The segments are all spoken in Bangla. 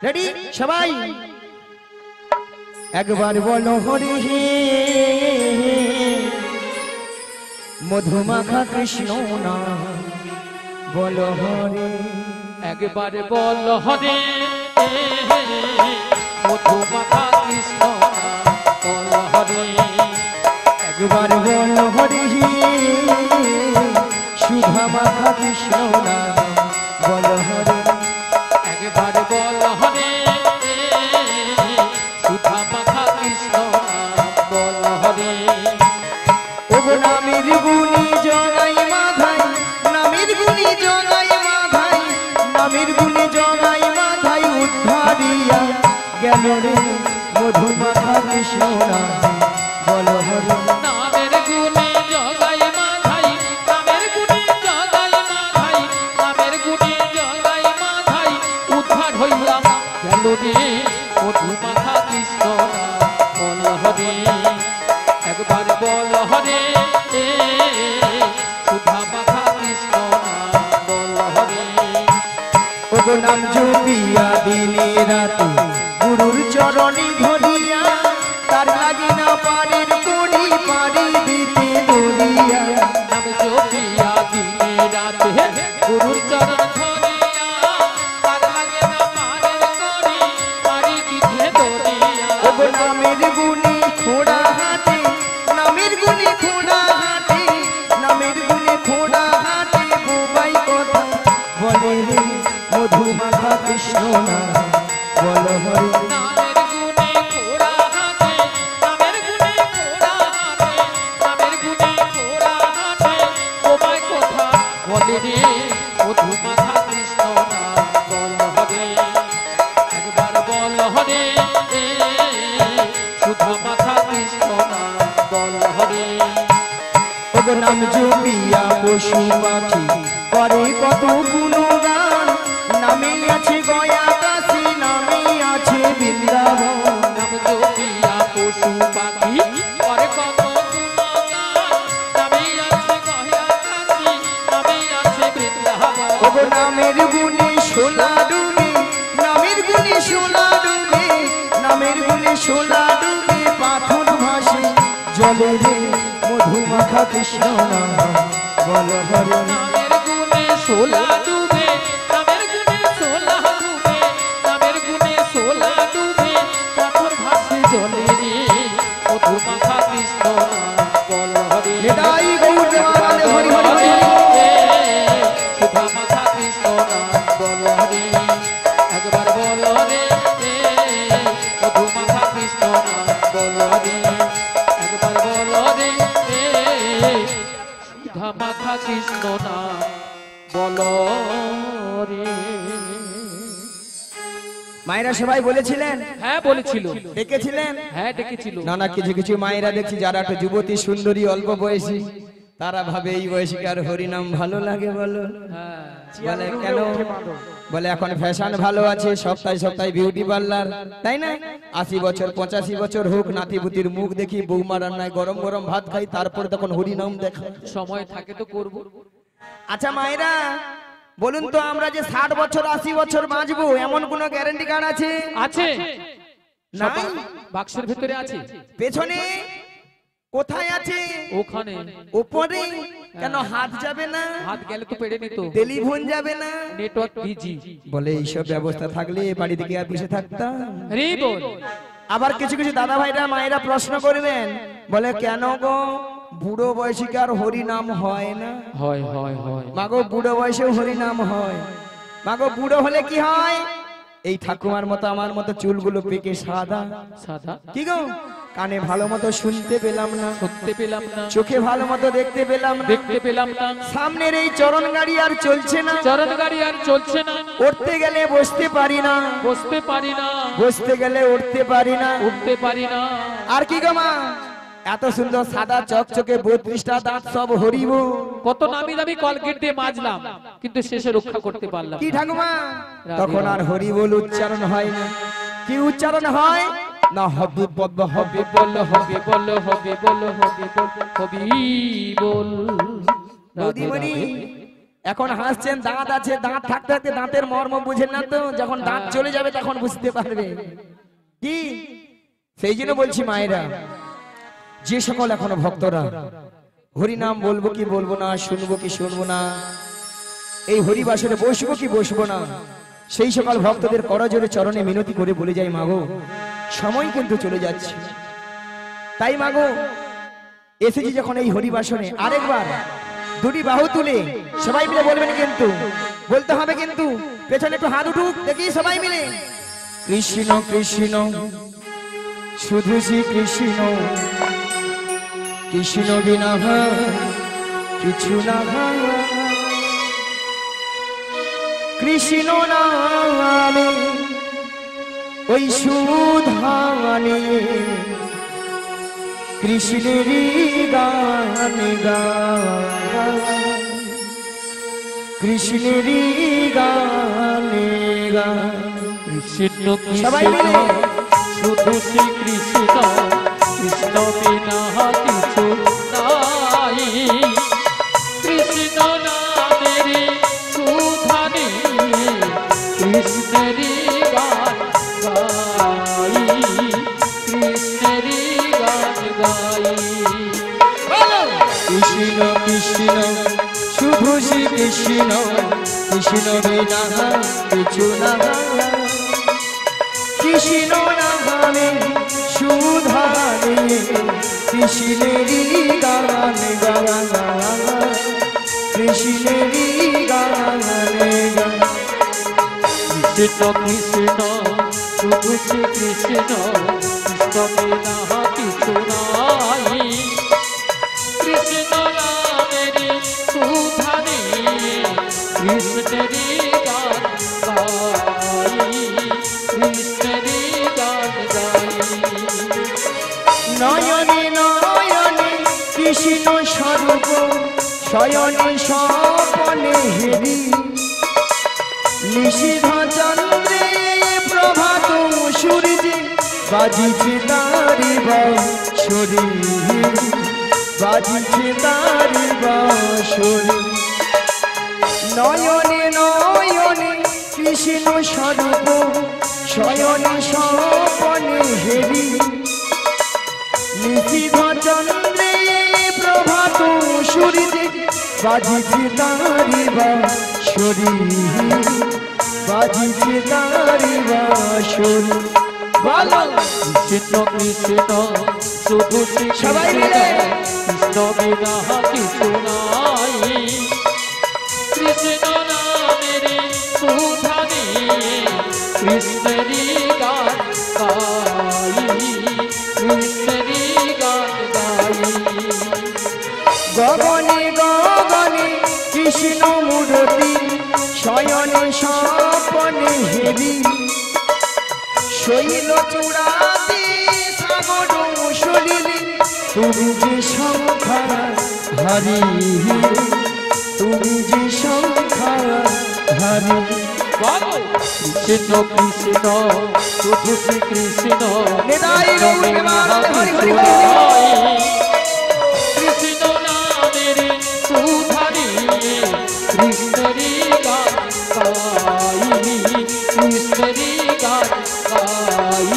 রেডি সবাই একবার বলো হরি মধুমাখা কৃষ্ণ নাম বলো হরি একবার বল হরে মধুমাখা কৃষ্ণ বল হরে একবার বলো হরি সুধা মাখা কৃষ্ণ নাম বলো হরি একবার বল হরে সুধা মাখা কৃষ্ণ বল হরে ও নামের গুণী জগাই মাধাই নামের গুণী জগাই মাধাই নামের গুণী জগাই মাধাই উদ্ধারিয়া গেল রে মধুমাখা কৃষ্ণ নাম বলো হরি নামের গুণে জগাই মাধাই নামের গুণে জগাই মাধাই নামের গুণে জগাই মাধাই উদ্ধার হইলাম গেল রে মধুমাখা কৃষ্ণ বল হরে একবার বল হরে সুধা মাখা কৃষ্ণ বল হরে ওগো নাম জপিয়া দিনে রাতে গুরুর চরণে ধরিয়া তার লাগি না পারের কোড়ি পারি দিতে দরিয়া নাম জপিয়া দিনে রাতে গুরুর চরণ ধরিয়া তার লাগে না পারের করি পারি দিতে দরিয়া ওগো নামের গুণে খোড়া হাতে নামের গুণে খোড়া হাতে নামের গুণে খোড়া হাতে বোবাই কথা বলে রে মধুমাখা কৃষ্ণ নাম বলো হরি নামের গুণে ঘোড়া হাতে নামের গুণে ঘোড়া হাতে নামের গুণে ঘোড়া হাতে তোমায় কথা বলে রে মধুমাখা কৃষ্ণ নাম বল হরে একবার বল হরে সুধা মাখা কৃষ্ণ নাম বল হরে ওগো নাম জপিয়া পশু পাখি করে কত গুণগান নামে আছে গয়া কাশী নামে আছে বৃন্দাবন নাম জপিয়া পশু পাখি করে কত গুণগান নামে আছে গয়া কাশী নামে আছে বৃন্দাবন ওগো নামের গুণে সোলা ডুবে নামের গুণে সোলা ডুবে নামের গুণে সোলা ডুবে পাথর ভাসে জলে রে মধুমাখা কৃষ্ণ নাম বলো হরি নামের গুণে সোলা ডুবে নামের গুণে সোলা ডুবে নামের গুণে সোলা ডুবে পাথর ভাসে জলে রে মধুমাখা কৃষ্ণ নাম বল হরে নিতাই গৌর দেওয়ালে হরি হরি হরি সুধা মাখা কৃষ্ণ নাম বল হরে একবার বল রে মধুমাখা কৃষ্ণ নাম বল হরে একবার বল রে সুধা মাখা কৃষ্ণ নাম বল রে মায়েরা সবাই বলেছিলেন হ্যাঁ বলেছিল ডেকেছিলেন হ্যাঁ ডেকেছিল না না কিছু কিছু মায়েরা দেখছি যারা একটা যুবতী সুন্দরী অল্প বয়সী তারা ভাবে এই বয়সীকার হরিনাম ভালো লাগে বলো হ্যাঁ বলে কেন বলে এখন ফ্যাশন ভালো আছে সপ্তাহে সপ্তাহে বিউটি পার্লার তাই না 80 বছর 85 বছর হোক নাতিপুতির মুখ দেখি বৌমা রান্নায় গরম গরম ভাত খাই তারপর তখন হরিনাম দেখা সময় থাকে তো করব আচ্ছা মায়েরা বলুন তো আমরা যে 60 বছর 80 বছর বাঁচবো এমন কোন গ্যারান্টি কার্ড আছে আছে নাই বাক্সের ভিতরে আছে পেছনে কোথায় আছে ওখানে উপরে কেন হাত যাবে না হাত গেলে তো পেড়ে নিত টেলিফোন যাবে না নেটওয়ার্ক বিজি বলে এইসব ব্যবস্থা থাকলে বাড়ি থেকে আর বসে থাকতাম রে বল আবার কিছু কিছু দাদা ভাইরা মায়েরা প্রশ্ন করবেন বলে কেন গো বুড়ো বয়সীকার হরি নাম হয় না হয় হয় হয় মাগো বুড়ো বয়সেও হরি নাম হয় মাগো বুড়ো হলে কি হয় এই ঠাকুমার মতো আমার মতো চুলগুলো পেকে সাদা সাদা কি গো কানে ভালো মতো শুনতে পেলাম না শুনতে পেলাম না চোখে ভালো মতো দেখতে পেলাম না দেখতে পেলাম না সামনের এই চরণ গাড়ি আর চলছে না চরণ গাড়ি আর চলছে না উঠতে গেলে বসতে পারি না বসতে পারি না বসতে গেলে উঠতে পারি না উঠতে পারি না আর কি গো মা এত সুন্দর সাদা চকচকে 32টা দাঁত সব হরিব কত নামি দামি কলগেট দিয়ে মাজলাম কিন্তু শেষে রক্ষা করতে পারলাম কি ঠাকুমা তখন আর হরি বল উচ্চারণ হয় না কি উচ্চারণ হয় না হবে পদ্ম হবে বল হবে বল হবে বল হবে বল হবি বল বৌদিমণি এখন হাসছেন, দাঁত আছে, দাঁত থাকতে থাকতে দাঁতের মর্ম বুঝেন না তো, যখন দাঁত চলে যাবে তখন বুঝতে পারবে কি। সেই জন্য বলছি মায়েরা, যে সকল এখনো ভক্তরা হরি নাম বলবো কি বলবো না, শুনবো কি শুনবো না, এই হরি বাসরে বসবো কি বসবো না, সেই সকল ভক্তদের করজোরে চরণে মিনতি করে বলে যাই, মাগো সময় কিন্তু চলে যাচ্ছে, তাই মাগো এসেছি যখন এই হরি বাসনে, আরেকবার দুটি বাহু তুলে সবাই মিলে বলবেন, কিন্তু বলতে হবে, কিন্তু পেছনে একটু হাত উঠুক দেখি সবাই মিলে। কৃষ্ণ কৃষ্ণ শুধু শ্রী কৃষ্ণ, কৃষ্ণ বিনা কিছু না, কৃষ্ণ নামে ওই সুধানে কৃষ্ণেরই গান গায়, কৃষ্ণেরই গান গায়। কৃষ্ণ সবাই মিলে শুধু শ্রী কৃষ্ণ, কৃষ্ণ বিনা কিছু নাই, কৃষ্ণ নামের সুধানে কৃষ্ণেরই গান গাই, কৃষ্ণেরই গান গাই। কৃষ্ণ কৃষ্ণ শুধু শ্রী কৃষ্ণ, কৃষ্ণ বিনা কিছু না, কৃষ্ণ নামে সুধানে কৃষ্ণেরই গান গায়, কৃষ্ণেরই গান গায়। কৃষ্ণ কৃষ্ণ শুধু শ্রী কৃষ্ণ, কৃষ্ণ বিনা কিছু নাই, কৃষ্ণ নামের সুধানে কৃষ্ণেরই গান গাই, কৃষ্ণেরই গান গাই। নয়নে নয়নে কৃষ্ণ স্বরূপ, শয়নে স্বপনে হেরি, নিশীধ চন্দ্রে প্রভাত সূর্যে বাজিছে তারি বাঁশরি, বাজিছে তারি বাঁশরি। নয়নে নয়নে কৃষ্ণ স্বরূপ, শয়নে স্বপনে হেরি, নিশীধ চন্দ্রে প্রভাত সূর্যে বাজিছে তারি বাঁশরি, বাজিছে তারি বাঁশরি। বলো কৃষ্ণ কৃষ্ণ শুধু শ্রী সবাই কৃষ্ণ, মিলে। কৃষ্ণ বিনা কিছু নাই, কৃষ্ণ নামের সুধানে কৃষ্ণেরই গান গাই, কৃষ্ণেরই গান গাই। গগনে গগনে কৃষ্ণ মূরতি, শয়নে স্বপনে হেরি, শৈল চূড়াতে সাগর সলিলে তুমি যে সংখ্যা হারি, তুমি যে সংখ্যা হারি। কৃষ্ণ কৃষ্ণ শুধু শ্রী কৃষ্ণ, নিতাই গৌর প্রেমানন্দে হরি হরি বল। কৃষ্ণ নামের সুধানে কৃষ্ণেরই গান গাই, কৃষ্ণেরই গান গাই,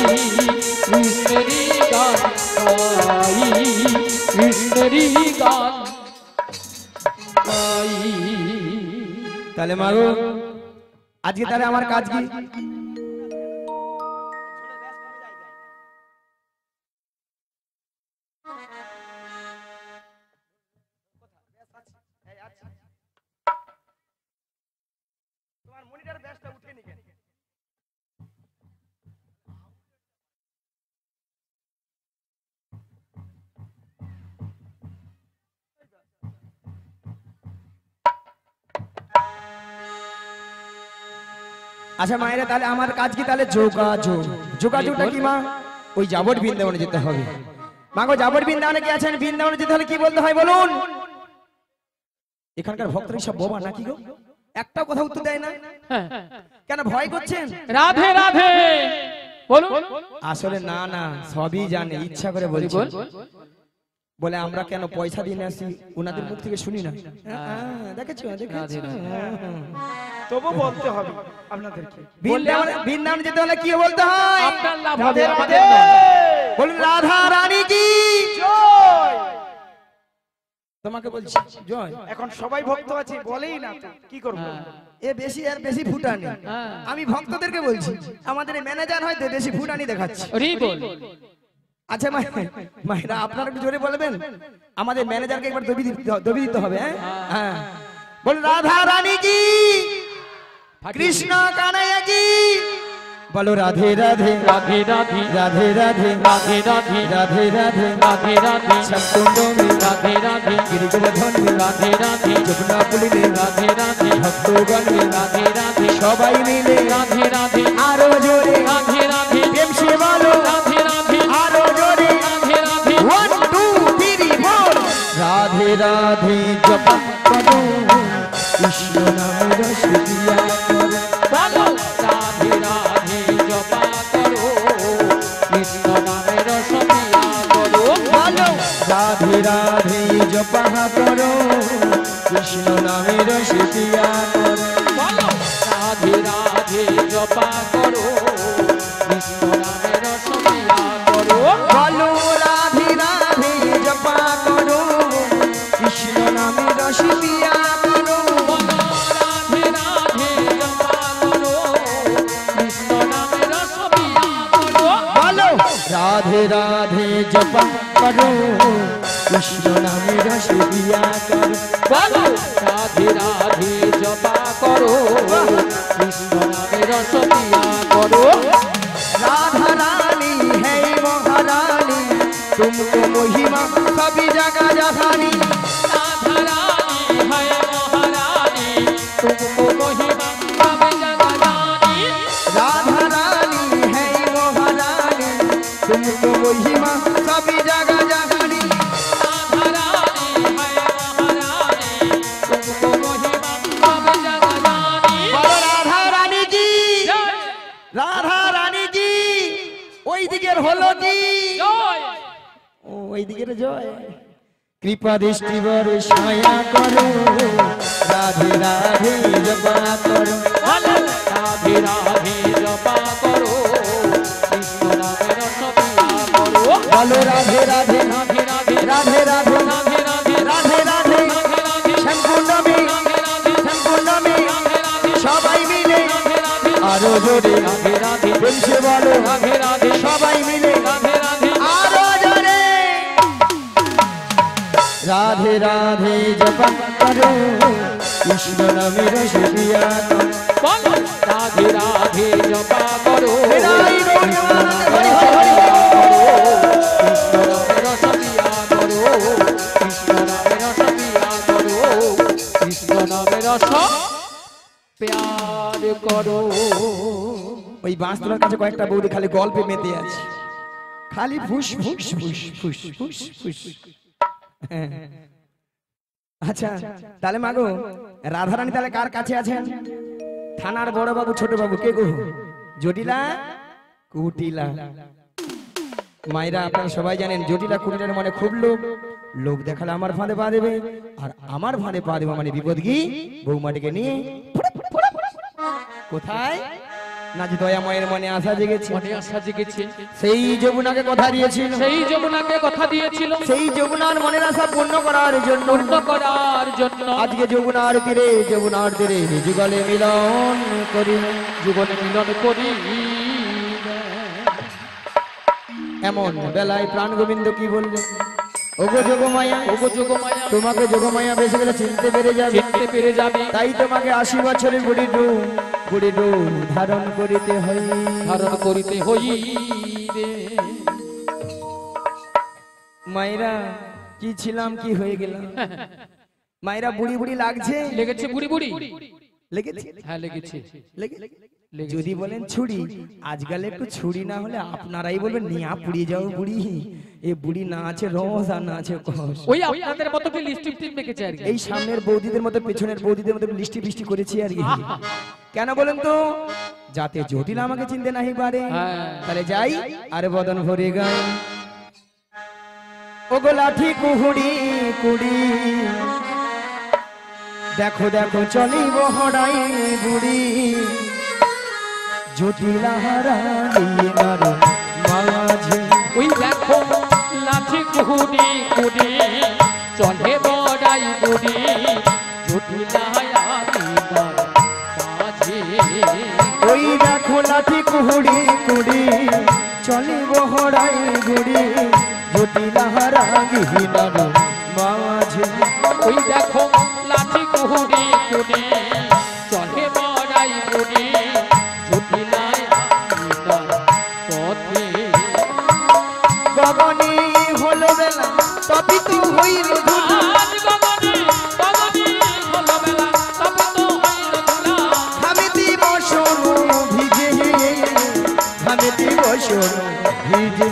কৃষ্ণেরই গান গাই, কৃষ্ণেরই গান গাই। তাহলে মাগো আজকে তাহলে আমার কাজ কি? তোমার মনিটর ব্যাসটা উঠে নি কেন? আচ্ছা মায়েরা, তাহলে আমার কাজ কি? তাহলে যোগাযোগ। যোগাযোগটা কি মা? ওই যাবট বৃন্দাবনে যেতে হবে। মা গো, যাবট বৃন্দাবনে কি আছেন? বৃন্দাবনে যেতে হলে কি বলতে হয় বলুন? এখানকার ভক্তরা সব বোবা নাকি গো? একটাও কথা উত্তর দেয় না কেন? ভয় করছেন? রাধে রাধে বলুন। আসলে না না, সবই জানে, ইচ্ছা করে বলছেন। বলে আমরা কেন পয়সা দিয়ে আসি ওনাদের মুখ থেকে শুনি না। দেখেছো দেখেছো, তবু বলতে হবে আপনাদেরকে। বৃন্দাবন যেতে হলে কি বলতে হয়? আপনার লাভ হবে, রাধে আমাদের রাধে। নয়। বলুন রাধা রানী কি জয়। তোমাকে বলছি জয়। এখন সবাই ভক্ত আছে বলেই না তো কি করবো। এ বেশি আর বেশি ফুটানি। হ্যাঁ। আমি ভক্তদেরকে বলছি, আমাদের ম্যানেজার হয়তো বেশি ফুটানি দেখাচ্ছে। হরি বল। আচ্ছা মায়েরা আপনারা একটু জোরে বলবেন, আমাদের ম্যানেজারকে একবার দবি দিতে হবে। হ্যাঁ বলুন রাধা রানী কি, কৃষ্ণ কানাইয়া কি, বলো রাধে রাধে রাধে রাধে রাধে রাধে রাধে রাধে রাধে রাধে রাধে রাধে সপ্তমী রাধে রাধে গিরিগোবর্ধন রাধে রাধে যমুনা পুলিনে রাধে রাধে ভক্তগণ রাধে রাধে সবাই মিলে রাধে রাধে আরো জোরে রাধে রাধে প্রেম সে বলো রাধে রাধে আরো জোরে রাধে রাধে 1 2 3 4 রাধে রাধে জপ করো কৃষ্ণ নাম রস দিয়া করো। বলো রাধে রাধে জপা করো কৃষ্ণ নামের রসপিয়া করো। বলো রাধে রাধে জপা করো কৃষ্ণ নামে রস দিয়া করো। বলো রাধে রাধে জপা করো কৃষ্ণ নামের রসপিয়া করো। বলো রাধে রাধে জপা করো কৃষ্ণ নামে রস দিয়া করো। বলো রাধে রাধে জপা করো কৃষ্ণ নামের রসপিয়া করো। বলো রাধে রাধে জপা করো কৃষ্ণ নামে রস দিয়া করো। বলো রাধে রাধে জপা করো কৃষ্ণ নামের রসপিয়া করো। राधा रानी है महारानी तुमको महिमा सभी जगह जहानी। राधा रानी है महारानी तुमको महिमा सब जगह जानी। राधा रानी है महारानी तुमको महिमा सभी जगह जहानी। राधा रानी है महारानी तुमको महिमा सब जगह जानी। बोलो राधा रानी की, जय राधा रानी की। ওই দিকের হলো কি, जय ওই দিকের জয়। কৃপা দৃষ্টি বড় ছায়া করো রাধে রাধে জপা করো। বলো রাধে রাধে জপা করো কৃষ্ণ নামের রসপিয়া করো। বলো রাধে রাধে রাধে রাধে রাধে রাধে রাধে রাধে রাধে রাধে রাধে রাধে সম্পূর্ণমী রাধে রাধে সম্পূর্ণমী রাধে রাধে সবাই মিলে রাধে রাধে আরো জোরে রাধে রাধে বলছে বলো রাধে রাধে সবাই মিলে রাধে রাধে আরো জোরে রাধে রাধে জপা করো কৃষ্ণ নামে রস দিয়া করো। বলো রাধে রাধে জপা করো হরি হরি হরি হরি কৃষ্ণ নামের রসপিয়া করো কৃষ্ণ নামের রসপিয়া করো কৃষ্ণ নামের রস প্যার করো। ওই বাঁশতলার কাছে কয়েকটা বৌদি খালি গল্পে মেতে আছে, খালি ফুস ফুস ফুস ফুস ফুস ফুস। আচ্ছা তাহলে মাগো রাধারানী তাহলে কার কাছে আছেন? থানার বড় বাবু ছোট বাবু কে গো? জটিলা কুটিলা। মায়েরা আপনারা সবাই জানেন জটিলা কুটিলার মানে খুব লোক, লোক দেখালে আমার ফাঁদে পা দেবে, আর আমার ফাঁদে পা দেবে মানে বিপদ কি বৌমাটিকে নিয়ে কোথায় না যে দয়াময়ের মনে আশা জেগেছে, মনে আশা জেগেছে সেই যমুনাকে কথা দিয়েছিল, সেই যমুনাকে কথা দিয়েছিল সেই যমুনার মনের আশা পূর্ণ করার জন্য পূর্ণ করার জন্য আজকে যমুনার তীরে যুগলে মিলন করি, জীবনে মিলন করি। এমন বেলায় প্রাণ গোবিন্দ কি বললেন? ওগো যোগমায়া, ওগো যোগমায়া তোমাকে যোগমায়া বেশি করে চিনতে পেরে যাবে, চিনতে পেরে যাবে, তাই তোমাকে 80 বছরের বুড়ি ডুব ধারণ করিতে হয়। ধারণ করিতে হইবে। মায়েরা কি ছিলাম কি হয়ে গেলাম? মায়েরা বুড়ি বুড়ি লাগছে, লেগেছে বুড়ি বুড়ি? লেগেছে হ্যাঁ লেগেছে। যদি বলেন ছুরি, আজকাল একটু ছুরি না হলে আপনারাই বলবেন নিয়া পুড়িয়ে যাও বুড়ি, এ বুড়ি না আছে রস আর না আছে কষ। ওই আপনাদের মতো কি লিপস্টিক টিপ মেখেছে আর কি? এই সামনের বৌদিদের মতো পেছনের বৌদিদের মতো লিস্টি বৃষ্টি করেছি আর কি। কেন বলেন তো? যাতে জটিল আমাকে চিনতে নাহি পারে। হ্যাঁ। তাহলে যাই আর বদন ভরে গায় ওগো লাঠি কুহুড়ি কুড়ি দেখো দেখো চলি বহড়াই বুড়ি জটিলাহারার মাঝে ওই দেখো লাঠি কুহুড়ি কুড়ি চলে বড়াই বুড়ি জটিলাহারার মাঝে ওই দেখো লাঠি কুহুড়ি কুড়ি চলে বহড়াই বুড়ি জটিলাহারার মাঝে ওই দেখো লাঠি কুহুড়ি কুড়ি চলে বড়াই বুড়ি জটিলাহারার পথে গগনে হলো বেলা তপিত হইল ধুলা আজ গগনে গগনে হলো বেলা তবে তো হইল ধুলা হামিতি বসন ভিজে হামিতি বসন ভিজে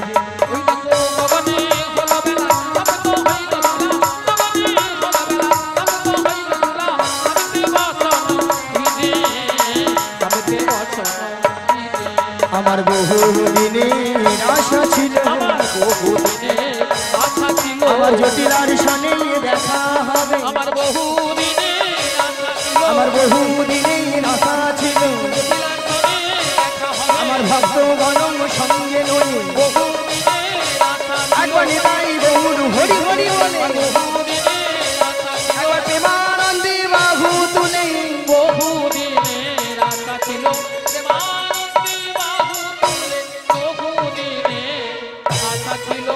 ওই দেখো গগনে হলো বেলা তবে তো হইল ধুলা গগনে হলো বেলা তবে তো হইল ধুলা আমিতে বসন ভিজে আমিতে বসন ভিজে আমার বহু দিনের আশা ছিল আমার বহুদিনের আশা ছিল আমার জটিলার সনে দেখা হবে আমার বহুদিনের আশা ছিল আমার বহু দিনের আশা ছিল জটিলার সনে দেখা হবে আমার ভক্ত গণম সঙ্গে নয় বহুদিনের আশা ছিল একবার নিতাই বহুর হরি হরি বলে বহুদিনের আশা ছিল একবার প্রেমানন্দে বাহু তুলে বহুদিনের আশা ছিল প্রেমানন্দে বাহু তুলে বহুদিনের আশা ছিল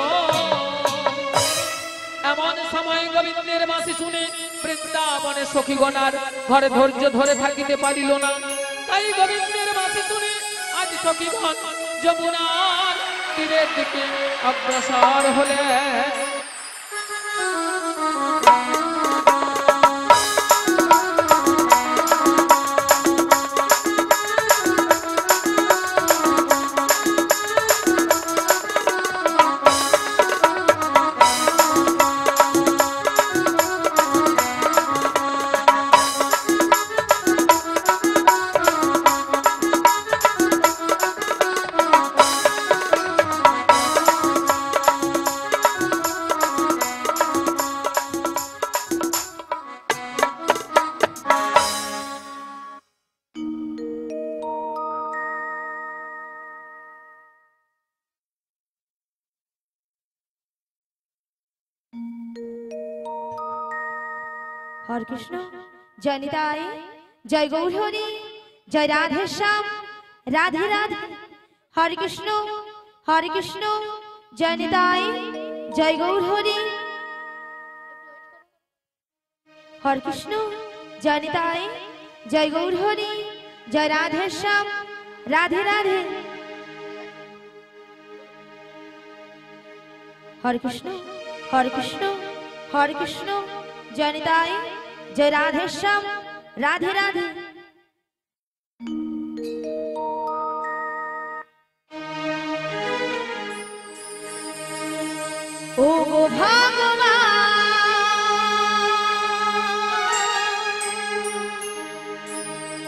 এমন সময় গোবিন্দের বাঁশি শুনে বৃন্দাবনের সখীগণার ঘরে ধৈর্য ধরে থাকিতে পারিল না তাই গোবিন্দের বাঁশি শুনে আজ সখীগণ যমুনার তীরের দিকে অগ্রসর হলে हरे कृष्ण जय निताय जय गौर हरि जय राधे श्याम राधे राधे हरे कृष्ण जय निताय जय गौर हरि हरे कृष्ण जय निताय जय गौर हरि जय राधे श्याम राधे राधे हरे कृष्ण जय निताय जय राधे श्याम राधे राधे ओ गो भगवान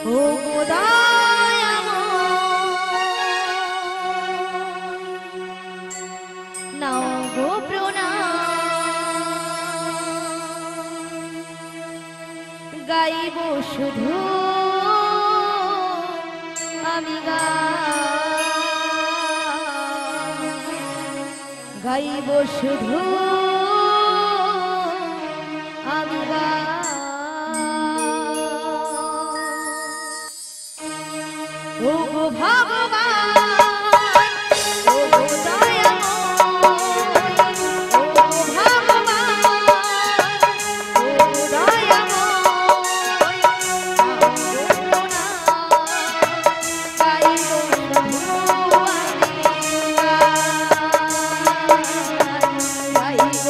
ओ गो दयामय नाओ गो গাইব শুধু আমি গাইব শুধু আমি ও গো ভগবান ও গো দয়াময় ও গো ভগবান ও গো দয়াময় গাইব শুধু আমি গাইব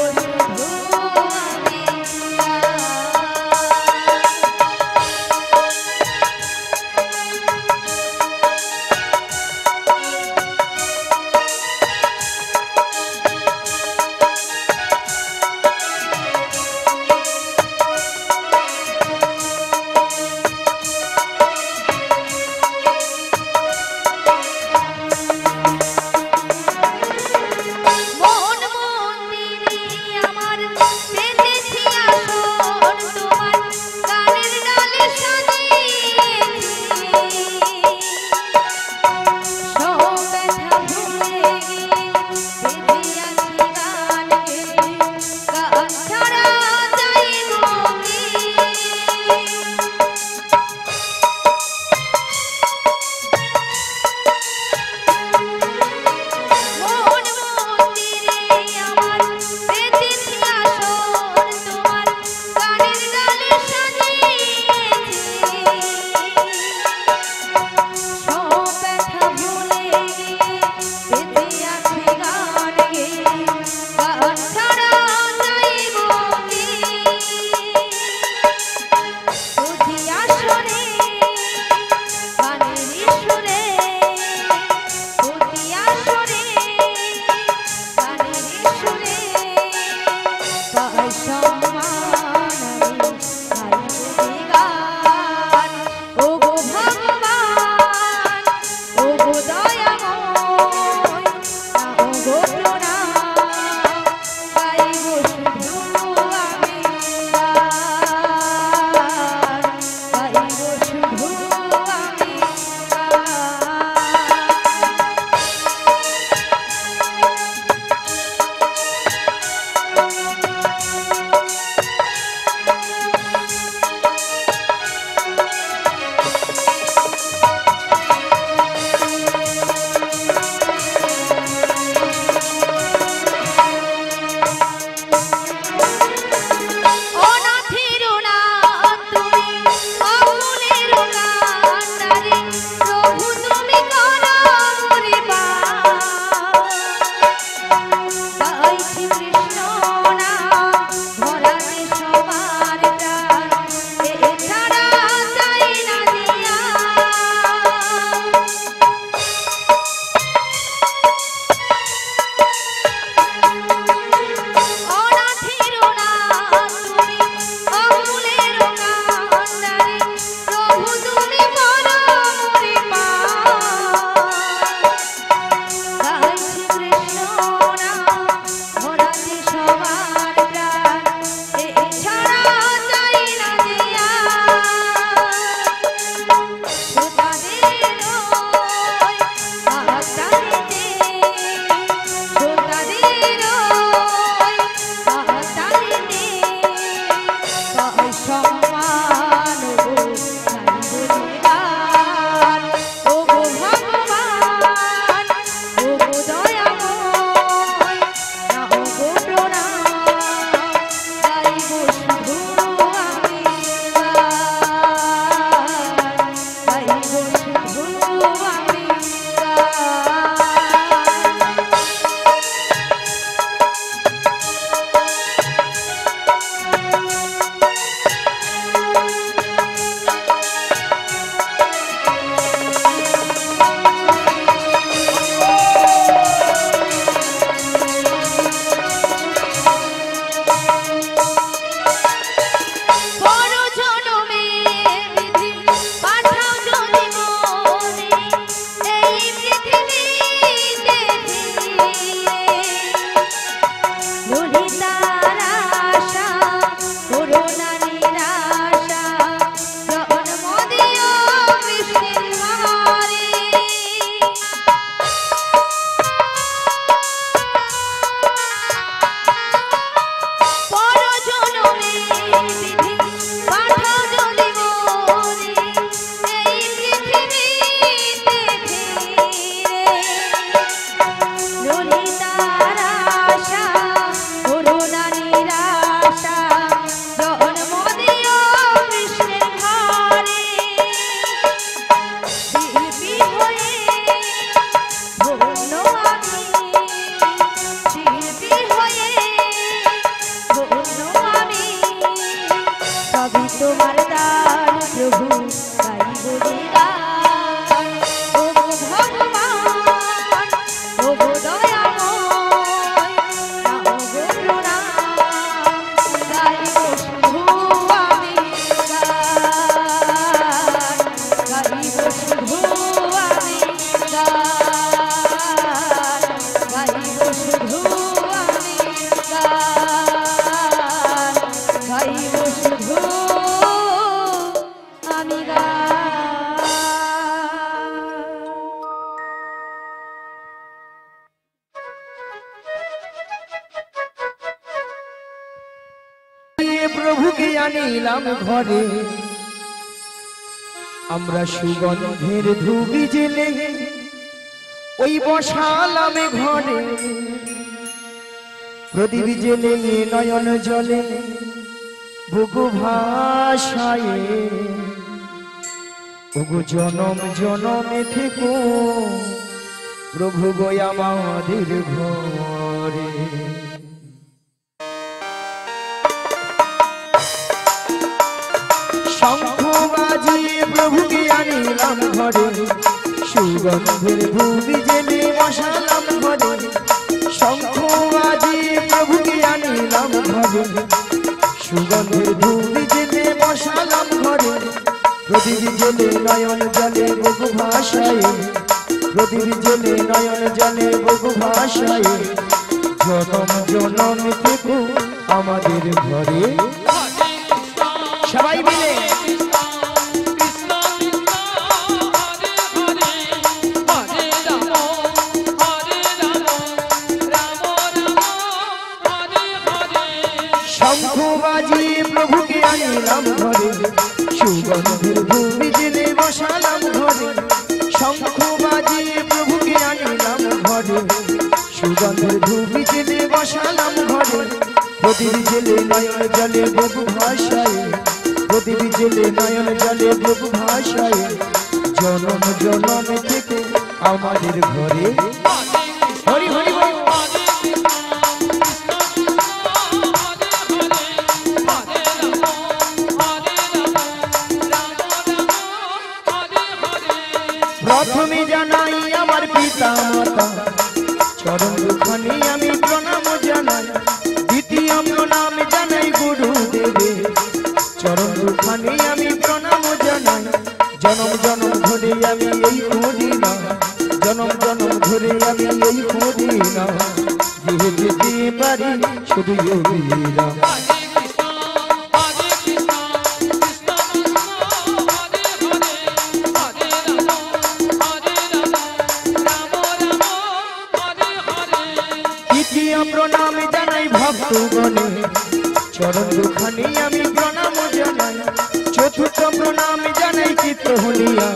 প্রভুকে আনিলাম ঘরে, আমরা সুগন্ধের ধুবি জেলে ওই বসালাম ঘরে, প্রদীপ জেলে নয়ন জলে বুকু ভাষায়, ওগো জনম জনমে থেকো প্রভু গো আমাদের ঘরে। শঙ্খ বাজিয়ে প্রভুকে আনিলাম ঘরে, সুগন্ধের ধুবি জেলে বসালাম ঘরে, শঙ্খ বাজিয়ে প্রভুকে আনিলাম ঘরে, সুগন্ধের ধুবি জেলে বসালাম ঘরে, প্রদীপ জেলে নয়ন জলে বুকু ভাষায়, প্রদীপ জেলে নয়ন জলে বুকু ভাষায়, জনম জনম থেকো আমাদের ঘরে। সবাই মিলে শঙ্খ বাজিয়ে প্রভুকে আনিলাম ঘরে, সুগন্ধের ধুবি জেলে বসালাম ঘরে, শঙ্খ বাজিয়ে প্রভুকে আনিলাম ঘরে, সুগন্ধের ধুবি জেলে বসালাম ঘরে, প্রদীপ জেলে নয়ন জলে বুকু ভাষায়, প্রদীপ জেলে নয়ন জলে বুকু ভাষায়, জনম জনম থেকে আমাদের ঘরে। হরি হরি বল। প্রথমে জানাই আমার পিতা মাতা চরণ দুখানি আমি প্রণাম জানাই, দ্বিতীয় প্রণাম জানাই গুরু দেবে চরণ দুখানি আমি প্রণাম জানাই, জনম জনম ধরে আমি এই করি না, জনম জনম ধরে আমি এই করি না, যেতে পারি শুধু যোগীরা। প্রণাম জানাই ভক্তগণে চরণ দুখানি আমি প্রণাম জানাই, চতুর্থ প্রণাম জানাই চিত্তহলিয়া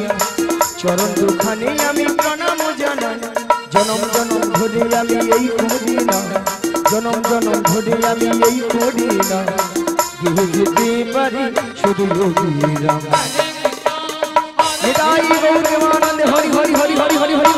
চরণ দুখানি আমি প্রণাম জানাই, জনম জনম ধরে আমি এই করি না, জনম জনম ধরে আমি এই করি না, যেতে পারি শুধু যোগীরা। নিতাই গৌর প্রেমানন্দে হরি হরি হরি হরি হরি হরি।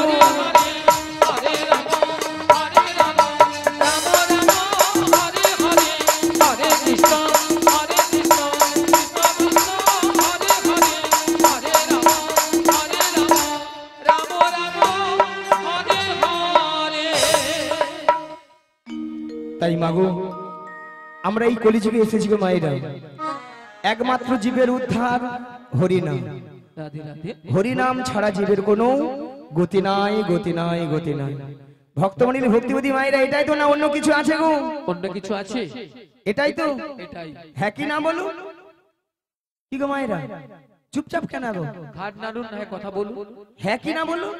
তাই মাগো আমরা এই কলিযুগে এসেছি গো মায়েরা, একমাত্র জীবের উদ্ধার হরিনাম, হরিনাম ছাড়া জীবের কোনো গতি নাই, গতি নাই, গতি নাই। ভক্তমণির ভক্তিবতী মায়েরা এটাই তো না অন্য কিছু আছে গো? অন্য কিছু আছে? এটাই তো। এটাই। হ্যাঁ কি না বলো? কি গো মায়েরা চুপচাপ কেন গো? ঘাট নাড়ুন না, কথা বলুন। হ্যাঁ কি না বলো?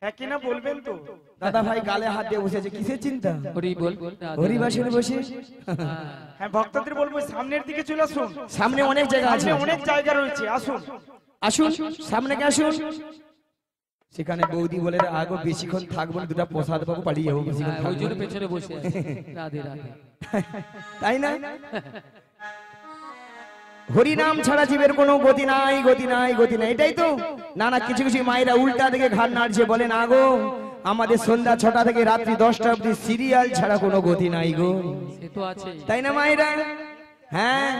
হ্যাঁ কি না বলবেন তো? দাদা ভাই গালে হাত দিয়ে বসেছে, কিসের চিন্তা? হরি বল। হরিবাসনে বসে। হ্যাঁ ভক্তদের বলবো সামনের দিকে চলে আসুন, সামনে অনেক জায়গা আছে, সামনে অনেক জায়গা রয়েছে, আসুন আসুন সামনে কে আসুন। সেখানে বৌদি বলে আগো বেশিক্ষণ থাকবো না, দুটা প্রসাদ পাবো পালিয়ে যাবো, বেশিক্ষণ ওই জন্য থাকবো না। পেছনে বসে আছে। রাধে রাধে। তাই না? হরিনাম ছাড়া জীবের কোনো গতি নাই, গতি নাই, গতি নাই, এটাই তো না। না কিছু কিছু মায়েরা উল্টা থেকে ঘাট নাড়ছে, বলে না গো আমাদের সন্ধ্যা 6টা থেকে রাত্রি 10টা অবধি সিরিয়াল ছাড়া কোনো গতি নাই গো। সে তো আছে, তাই না মায়েরা? হ্যাঁ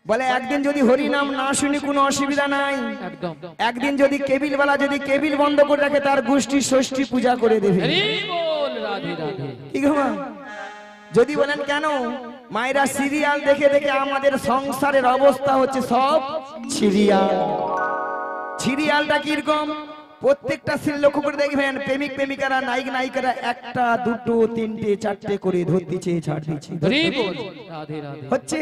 বলে একদিন যদি হরিনাম না শুনি কোনো অসুবিধা নাই, একদম। একদিন যদি কেবিলওয়ালা যদি কেবিল বন্ধ করে রাখে তার গোষ্ঠী ষষ্ঠী পূজা করে দেবে। হরি বল। রাধে রাধে। কি গো মা? যদি বলেন কেন মায়েরা সিরিয়াল দেখে দেখে আমাদের সংসারের অবস্থা হচ্ছে সব সিরিয়াল। সিরিয়ালটা কিরকম? প্রত্যেকটা সিন লক্ষ্য করে দেখবেন প্রেমিক প্রেমিকারা নায়ক নায়িকারা একটা দুটো তিনটে চারটে করে ধরতেছে ছাড় দিচ্ছে। হরি বল। রাধে রাধে। হচ্ছে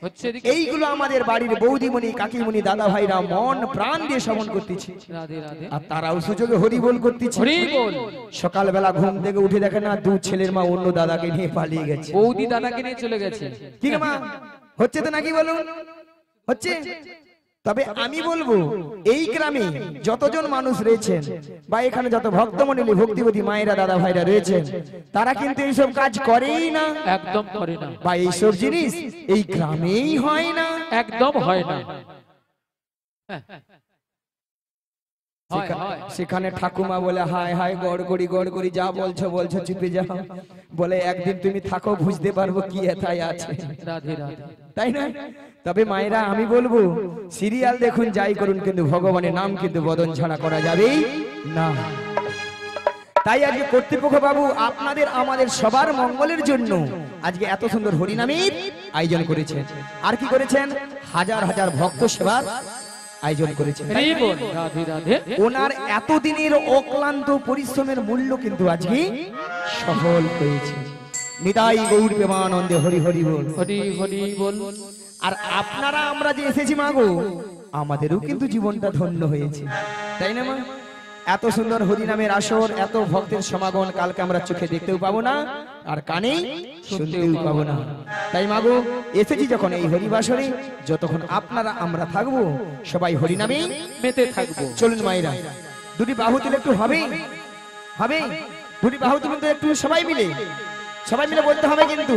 হচ্ছে এদিকে। এইগুলো আমাদের বাড়ির বৌদিমণি কাকিমণি দাদা ভাইরা মন প্রাণ দিয়ে শ্রবণ করতেছে, রাধে রাধে। আর তারাও সুযোগে হরি বল করতেছে। হরি বল। সকালবেলা ঘুম থেকে উঠে দেখে না দু ছেলের মা অন্য দাদাকে নিয়ে পালিয়ে গেছে। বৌদি দাদাকে নিয়ে চলে গেছে। কি গো মা? হচ্ছে তো নাকি বলুন? হচ্ছে। তবে আমি বলবো এই গ্রামে যতজন মানুষ রয়েছেন বা এখানে যত ভক্তমণ্ডলী ভক্তিবতী মায়েরা দাদা ভাইরা রয়েছেন তারা কিন্তু এইসব কাজ করেই না, একদম করে না, বা এইসব জিনিস এই গ্রামেই হয় না, একদম হয় না। সেখানে ঠাকুমা বলে হায় হায় গড় করি যা বলছো বলছো চুপে যাও, বলে একদিন তুমি থাকো বুঝতে পারবো কি এথায় আছে। রাধে রাধে। তাই না? তবে মায়েরা আমি বলবো সিরিয়াল দেখুন যাই করুন কিন্তু ভগবানের নাম কিন্তু বদন ছাড়া করা যাবেই না। তাই আজকে কর্তৃপক্ষ বাবু আপনাদের আমাদের সবার মঙ্গলের জন্য আজকে এত সুন্দর হরিনামের আয়োজন করেছেন। আর কি করেছেন? হাজার হাজার ভক্ত সেবার আয়োজন করেছেন। রাধে রাধে। ওনার এতদিনের অক্লান্ত পরিশ্রমের মূল্য কিন্তু আজকে সফল হয়েছে। নিতাই গৌর প্রেমানন্দে হরি হরি বল, হরি হরি বল। আর আপনারা আমরা যে এসেছি মাগো আমাদেরও কিন্তু জীবনটা ধন্য হয়েছে, তাই না মা? এত সুন্দর হরিনামের আসর, এত ভক্তের সমাগম কালকে আমরা চোখে দেখতেও পাবো না আর কানে শুনতেও পাবো না। তাই মাগো এসেছি যখন এই হরিবাসরে, যতক্ষণ আপনারা আমরা থাকবো সবাই হরিনামে মেতে থাকবো। চলুন মায়েরা দুটি বাহু তুলে একটু হবে হবে দুটি বাহু তুলে একটু সবাই মিলে বলতে হবে কিন্তু